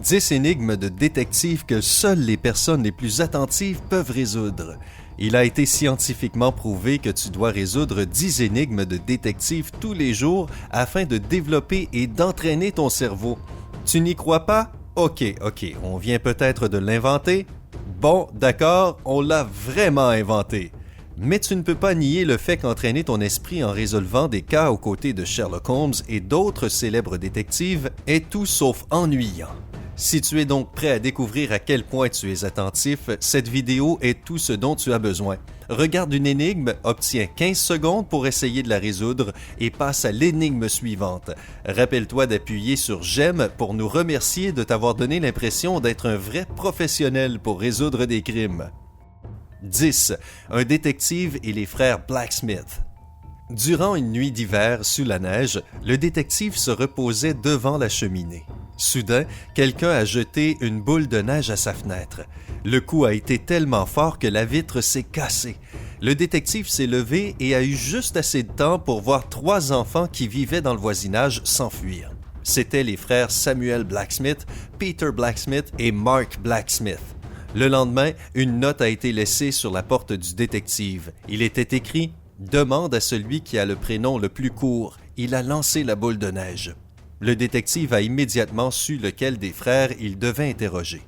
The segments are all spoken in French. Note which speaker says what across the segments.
Speaker 1: 10 énigmes de détective que seules les personnes les plus attentives peuvent résoudre. Il a été scientifiquement prouvé que tu dois résoudre 10 énigmes de détective tous les jours afin de développer et d'entraîner ton cerveau. Tu n'y crois pas? Ok, on vient peut-être de l'inventer? Bon, d'accord, on l'a vraiment inventé. Mais tu ne peux pas nier le fait qu'entraîner ton esprit en résolvant des cas aux côtés de Sherlock Holmes et d'autres célèbres détectives est tout sauf ennuyant. Si tu es donc prêt à découvrir à quel point tu es attentif, cette vidéo est tout ce dont tu as besoin. Regarde une énigme, obtiens 15 secondes pour essayer de la résoudre et passe à l'énigme suivante. Rappelle-toi d'appuyer sur « J'aime » pour nous remercier de t'avoir donné l'impression d'être un vrai professionnel pour résoudre des crimes. 10. Un détective et les frères Blacksmith. Durant une nuit d'hiver sous la neige, le détective se reposait devant la cheminée. Soudain, quelqu'un a jeté une boule de neige à sa fenêtre. Le coup a été tellement fort que la vitre s'est cassée. Le détective s'est levé et a eu juste assez de temps pour voir 3 enfants qui vivaient dans le voisinage s'enfuir. C'étaient les frères Samuel Blacksmith, Peter Blacksmith et Mark Blacksmith. Le lendemain, une note a été laissée sur la porte du détective. Il était écrit « Demande à celui qui a le prénom le plus court. Il a lancé la boule de neige. » Le détective a immédiatement su lequel des frères il devait interroger.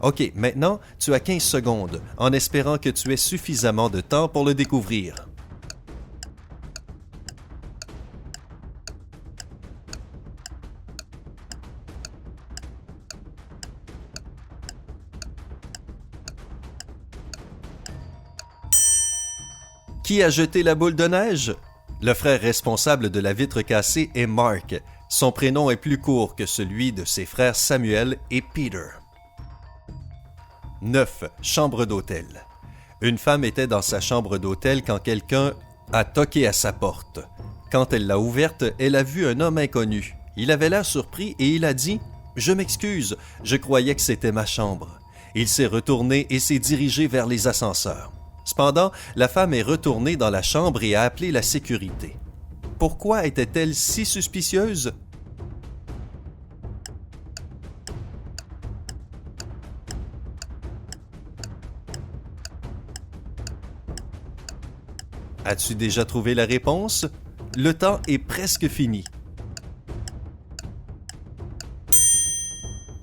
Speaker 1: Ok, maintenant, tu as 15 secondes, en espérant que tu aies suffisamment de temps pour le découvrir. Qui a jeté la boule de neige? Le frère responsable de la vitre cassée est Mark. Son prénom est plus court que celui de ses frères Samuel et Peter. 9. Chambre d'hôtel. Une femme était dans sa chambre d'hôtel quand quelqu'un a toqué à sa porte. Quand elle l'a ouverte, elle a vu un homme inconnu. Il avait l'air surpris et il a dit « Je m'excuse, je croyais que c'était ma chambre. » Il s'est retourné et s'est dirigé vers les ascenseurs. Cependant, la femme est retournée dans la chambre et a appelé la sécurité. Pourquoi était-elle si suspicieuse? As-tu déjà trouvé la réponse? Le temps est presque fini.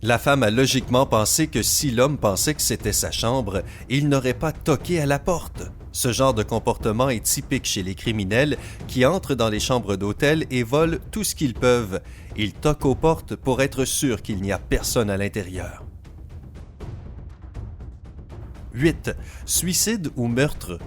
Speaker 1: La femme a logiquement pensé que si l'homme pensait que c'était sa chambre, il n'aurait pas toqué à la porte. Ce genre de comportement est typique chez les criminels qui entrent dans les chambres d'hôtel et volent tout ce qu'ils peuvent. Ils toquent aux portes pour être sûrs qu'il n'y a personne à l'intérieur. 8. Suicide ou meurtre?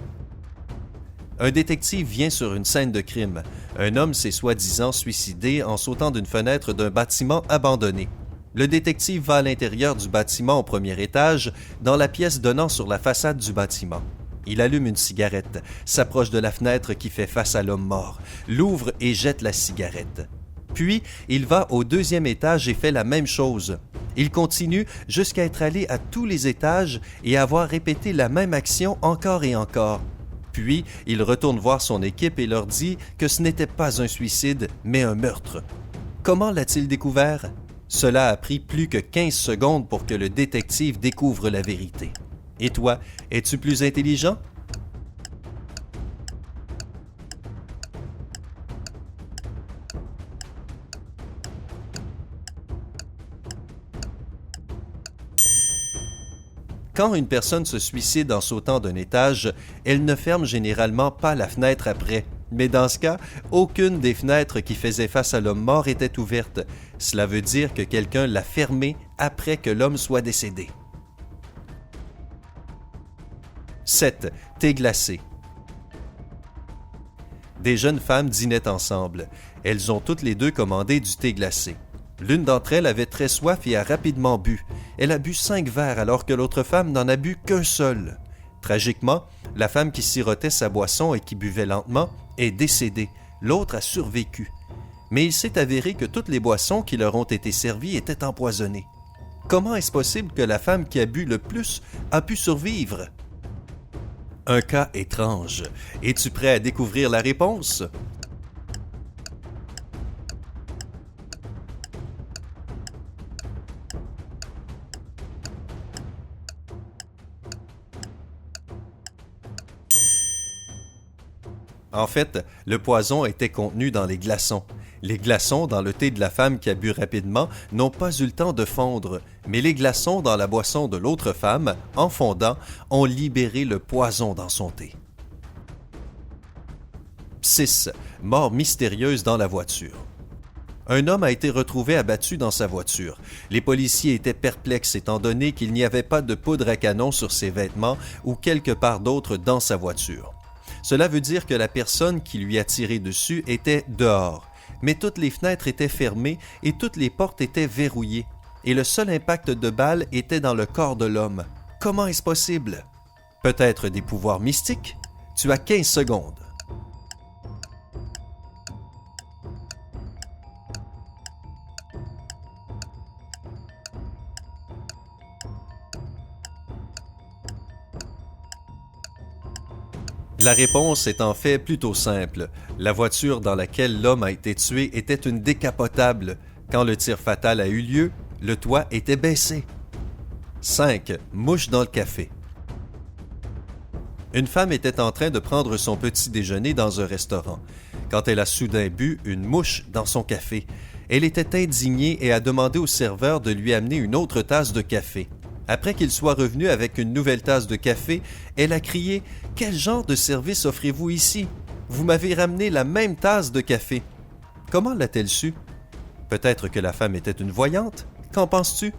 Speaker 1: Un détective vient sur une scène de crime. Un homme s'est soi-disant suicidé en sautant d'une fenêtre d'un bâtiment abandonné. Le détective va à l'intérieur du bâtiment au premier étage, dans la pièce donnant sur la façade du bâtiment. Il allume une cigarette, s'approche de la fenêtre qui fait face à l'homme mort, l'ouvre et jette la cigarette. Puis, il va au 2e étage et fait la même chose. Il continue jusqu'à être allé à tous les étages et avoir répété la même action encore et encore. Puis, il retourne voir son équipe et leur dit que ce n'était pas un suicide, mais un meurtre. Comment l'a-t-il découvert? Cela a pris plus que 15 secondes pour que le détective découvre la vérité. Et toi, es-tu plus intelligent? Quand une personne se suicide en sautant d'un étage, elle ne ferme généralement pas la fenêtre après. Mais dans ce cas, aucune des fenêtres qui faisaient face à l'homme mort était ouverte. Cela veut dire que quelqu'un l'a fermée après que l'homme soit décédé. 7. Thé glacé. Des jeunes femmes dînaient ensemble. Elles ont toutes les deux commandé du thé glacé. L'une d'entre elles avait très soif et a rapidement bu. Elle a bu 5 verres alors que l'autre femme n'en a bu qu'un seul. Tragiquement, la femme qui sirotait sa boisson et qui buvait lentement est décédée. L'autre a survécu. Mais il s'est avéré que toutes les boissons qui leur ont été servies étaient empoisonnées. Comment est-ce possible que la femme qui a bu le plus a pu survivre? Un cas étrange. Es-tu prêt à découvrir la réponse? En fait, le poison était contenu dans les glaçons. Les glaçons dans le thé de la femme qui a bu rapidement n'ont pas eu le temps de fondre, mais les glaçons dans la boisson de l'autre femme, en fondant, ont libéré le poison dans son thé. 6. Mort mystérieuse dans la voiture. Un homme a été retrouvé abattu dans sa voiture. Les policiers étaient perplexes étant donné qu'il n'y avait pas de poudre à canon sur ses vêtements ou quelque part d'autre dans sa voiture. Cela veut dire que la personne qui lui a tiré dessus était dehors, mais toutes les fenêtres étaient fermées et toutes les portes étaient verrouillées. Et le seul impact de balle était dans le corps de l'homme. Comment est-ce possible? Peut-être des pouvoirs mystiques? Tu as 15 secondes. La réponse est en fait plutôt simple. La voiture dans laquelle l'homme a été tué était une décapotable. Quand le tir fatal a eu lieu, le toit était baissé. 5. Mouche dans le café. Une femme était en train de prendre son petit déjeuner dans un restaurant, quand elle a soudain bu une mouche dans son café. Elle était indignée et a demandé au serveur de lui amener une autre tasse de café. Après qu'il soit revenu avec une nouvelle tasse de café, elle a crié « Quel genre de service offrez-vous ici? Vous m'avez ramené la même tasse de café. » Comment l'a-t-elle su? Peut-être que la femme était une voyante? Qu'en penses-tu?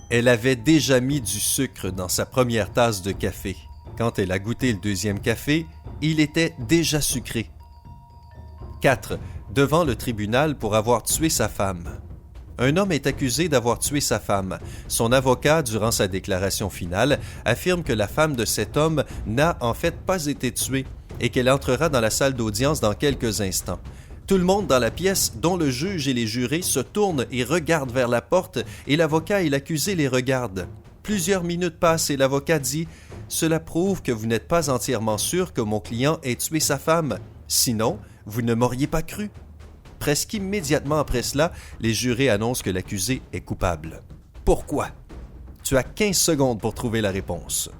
Speaker 1: Elle avait déjà mis du sucre dans sa première tasse de café. Quand elle a goûté le deuxième café, il était déjà sucré. 4. Devant le tribunal pour avoir tué sa femme. Un homme est accusé d'avoir tué sa femme. Son avocat, durant sa déclaration finale, affirme que la femme de cet homme n'a en fait pas été tuée et qu'elle entrera dans la salle d'audience dans quelques instants. Tout le monde dans la pièce, dont le juge et les jurés, se tournent et regardent vers la porte et l'avocat et l'accusé les regardent. Plusieurs minutes passent et l'avocat dit « Cela prouve que vous n'êtes pas entièrement sûr que mon client ait tué sa femme. Sinon, vous ne m'auriez pas cru. » Presque immédiatement après cela, les jurés annoncent que l'accusé est coupable. Pourquoi? Tu as 15 secondes pour trouver la réponse.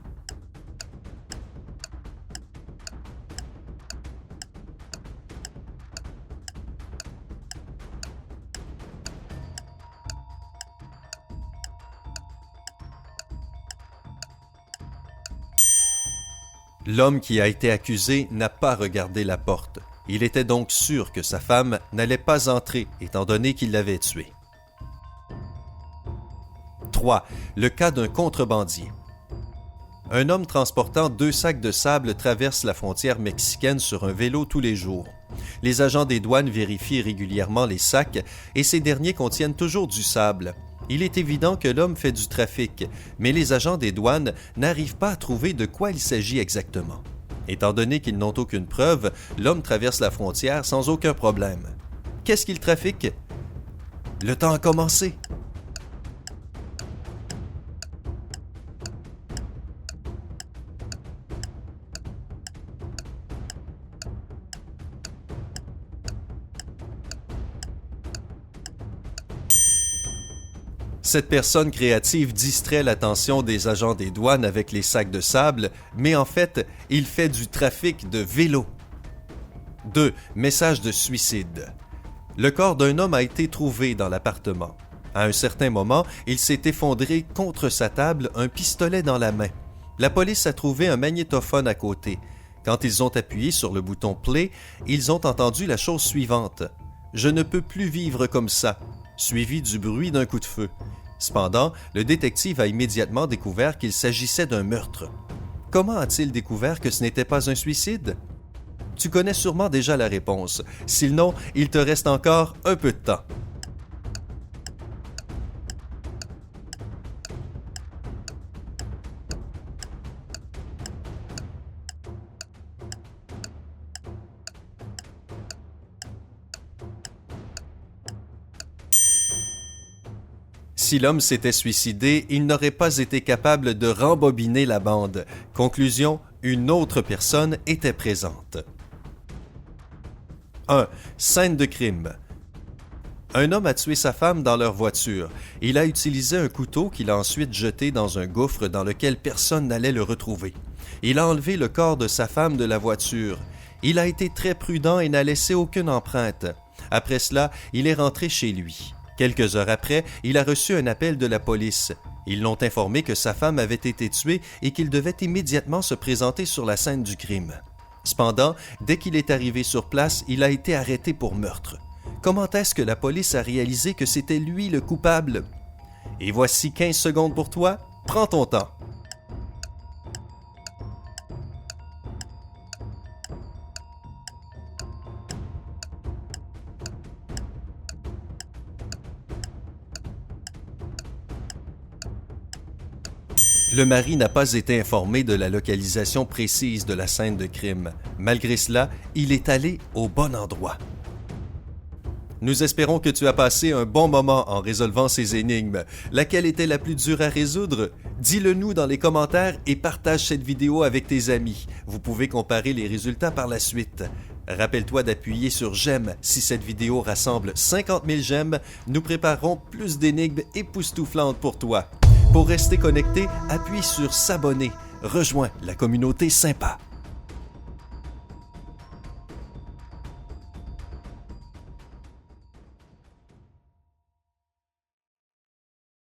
Speaker 1: L'homme qui a été accusé n'a pas regardé la porte. Il était donc sûr que sa femme n'allait pas entrer, étant donné qu'il l'avait tuée. 3. Le cas d'un contrebandier. Un homme transportant 2 sacs de sable traverse la frontière mexicaine sur un vélo tous les jours. Les agents des douanes vérifient régulièrement les sacs et ces derniers contiennent toujours du sable. Il est évident que l'homme fait du trafic, mais les agents des douanes n'arrivent pas à trouver de quoi il s'agit exactement. Étant donné qu'ils n'ont aucune preuve, l'homme traverse la frontière sans aucun problème. Qu'est-ce qu'il trafique? Le temps a commencé. Cette personne créative distrait l'attention des agents des douanes avec les sacs de sable, mais en fait, il fait du trafic de vélos. 2. Message de suicide. Le corps d'un homme a été trouvé dans l'appartement. À un certain moment, il s'est effondré contre sa table, un pistolet dans la main. La police a trouvé un magnétophone à côté. Quand ils ont appuyé sur le bouton « Play », ils ont entendu la chose suivante. « Je ne peux plus vivre comme ça », suivi du bruit d'un coup de feu. Cependant, le détective a immédiatement découvert qu'il s'agissait d'un meurtre. Comment a-t-il découvert que ce n'était pas un suicide? Tu connais sûrement déjà la réponse. Sinon, il te reste encore un peu de temps. Si l'homme s'était suicidé, il n'aurait pas été capable de rembobiner la bande. Conclusion, une autre personne était présente. 1. Scène de crime. Un homme a tué sa femme dans leur voiture. Il a utilisé un couteau qu'il a ensuite jeté dans un gouffre dans lequel personne n'allait le retrouver. Il a enlevé le corps de sa femme de la voiture. Il a été très prudent et n'a laissé aucune empreinte. Après cela, il est rentré chez lui. Quelques heures après, il a reçu un appel de la police. Ils l'ont informé que sa femme avait été tuée et qu'il devait immédiatement se présenter sur la scène du crime. Cependant, dès qu'il est arrivé sur place, il a été arrêté pour meurtre. Comment est-ce que la police a réalisé que c'était lui le coupable? Et voici 15 secondes pour toi. Prends ton temps. Le mari n'a pas été informé de la localisation précise de la scène de crime. Malgré cela, il est allé au bon endroit. Nous espérons que tu as passé un bon moment en résolvant ces énigmes. Laquelle était la plus dure à résoudre? Dis-le nous dans les commentaires et partage cette vidéo avec tes amis. Vous pouvez comparer les résultats par la suite. Rappelle-toi d'appuyer sur j'aime si cette vidéo rassemble 50 000 j'aime. Nous préparerons plus d'énigmes époustouflantes pour toi. Pour rester connecté, appuie sur s'abonner. Rejoins la communauté sympa.